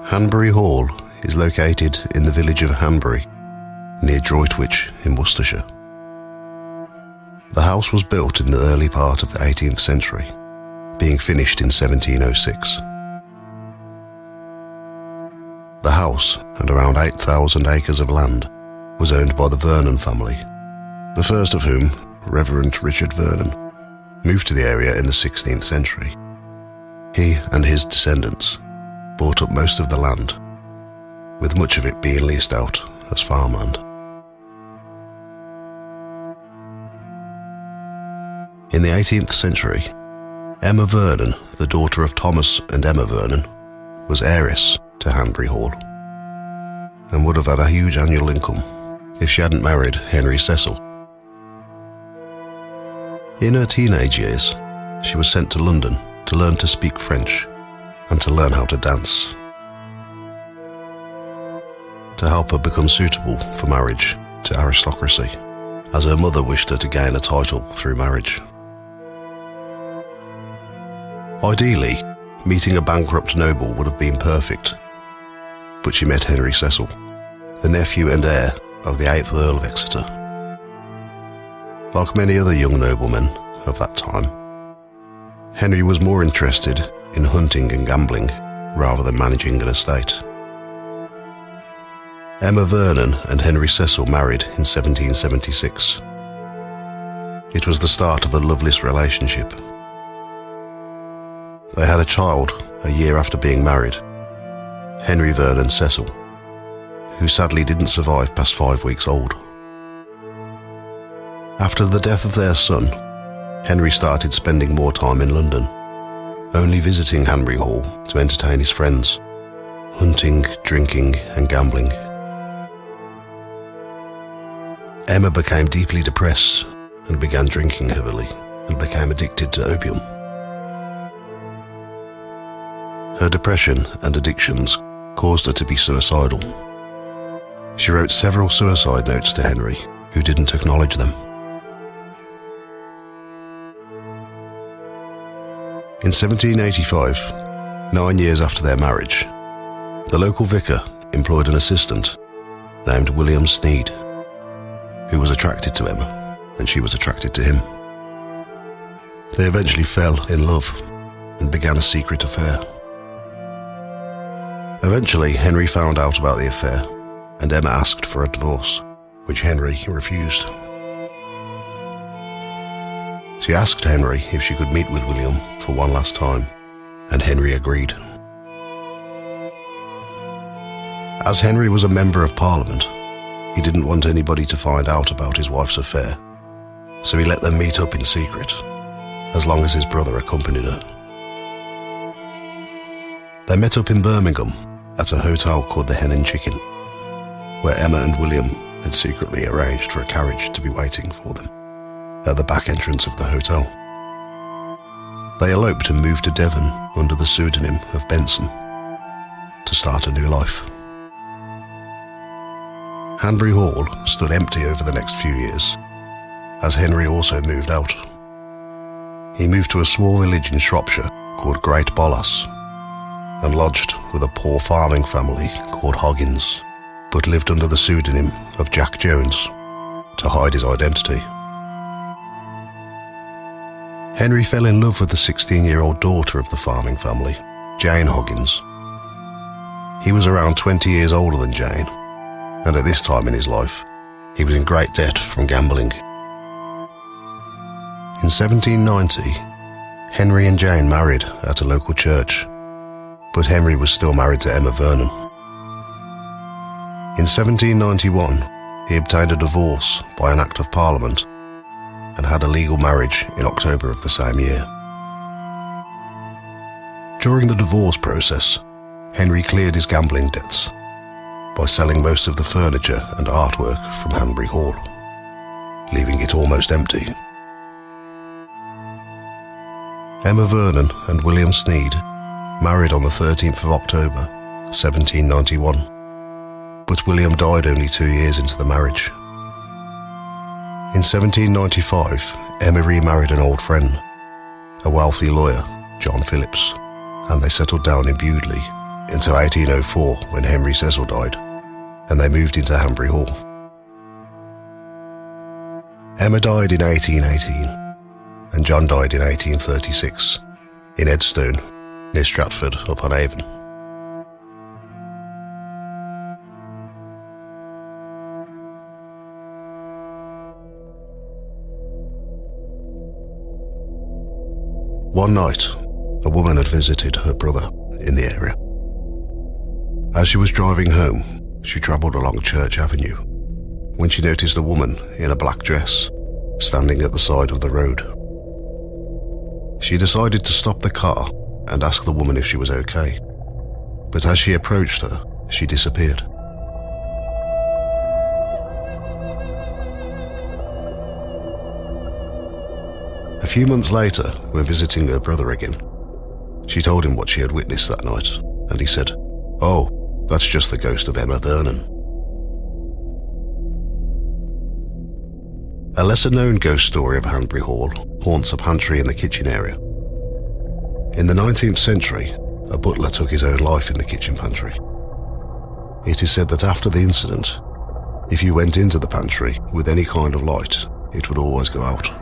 Hanbury Hall is located in the village of Hanbury, near Droitwich in Worcestershire. The house was built in the early part of the 18th century, being finished in 1706. The house and around 8,000 acres of land was owned by the Vernon family, the first of whom, Reverend Richard Vernon, moved to the area in the 16th century. He and his descendants bought up most of the land, with much of it being leased out as farmland. In the 18th century, Emma Vernon, the daughter of Thomas and Emma Vernon, was heiress to Hanbury Hall, and would have had a huge annual income if she hadn't married Henry Cecil. In her teenage years, she was sent to London to learn to speak French and to learn how to dance, to help her become suitable for marriage to aristocracy, as her mother wished her to gain a title through marriage. Ideally, meeting a bankrupt noble would have been perfect, but she met Henry Cecil, the nephew and heir of the 8th Earl of Exeter. Like many other young noblemen of that time, Henry was more interested in hunting and gambling rather than managing an estate. Emma Vernon and Henry Cecil married in 1776. It was the start of a loveless relationship. They had a child a year after being married, Henry Vernon Cecil, who sadly didn't survive past 5 weeks old. After the death of their son, Henry started spending more time in London, only visiting Hanbury Hall to entertain his friends, hunting, drinking and gambling. Emma became deeply depressed and began drinking heavily and became addicted to opium. Her depression and addictions caused her to be suicidal. She wrote several suicide notes to Henry, who didn't acknowledge them. In 1785, 9 years after their marriage, the local vicar employed an assistant named William Sneed, who was attracted to Emma, and she was attracted to him. They eventually fell in love and began a secret affair. Eventually, Henry found out about the affair, and Emma asked for a divorce, which Henry refused. She asked Henry if she could meet with William for one last time, and Henry agreed. As Henry was a member of Parliament, he didn't want anybody to find out about his wife's affair, so he let them meet up in secret, as long as his brother accompanied her. They met up in Birmingham at a hotel called the Hen and Chicken, where Emma and William had secretly arranged for a carriage to be waiting for them at the back entrance of the hotel. They eloped and moved to Devon under the pseudonym of Benson to start a new life. Hanbury Hall stood empty over the next few years, as Henry also moved out. He moved to a small village in Shropshire called Great Bolas, and lodged with a poor farming family called Hoggins, but lived under the pseudonym of Jack Jones to hide his identity. Henry fell in love with the 16-year-old daughter of the farming family, Jane Hoggins. He was around 20 years older than Jane, and at this time in his life, he was in great debt from gambling. In 1790, Henry and Jane married at a local church, but Henry was still married to Emma Vernon. In 1791, he obtained a divorce by an Act of Parliament and had a legal marriage in October of the same year. During the divorce process, Henry cleared his gambling debts by selling most of the furniture and artwork from Hanbury Hall, leaving it almost empty. Emma Vernon and William Sneed married on the 13th of October, 1791, but William died only 2 years into the marriage. In 1795, Emma remarried an old friend, a wealthy lawyer, John Phillips, and they settled down in Bewdley until 1804 when Henry Cecil died, and they moved into Hanbury Hall. Emma died in 1818, and John died in 1836 in Edstone, near Stratford upon Avon. One night, a woman had visited her brother in the area. As she was driving home, she travelled along Church Avenue when she noticed a woman in a black dress standing at the side of the road. She decided to stop the car and ask the woman if she was okay, but as she approached her, she disappeared. A few months later, when visiting her brother again, she told him what she had witnessed that night, and he said, "Oh, that's just the ghost of Emma Vernon." A lesser-known ghost story of Hanbury Hall haunts a pantry in the kitchen area. In the 19th century, a butler took his own life in the kitchen pantry. It is said that after the incident, if you went into the pantry with any kind of light, it would always go out.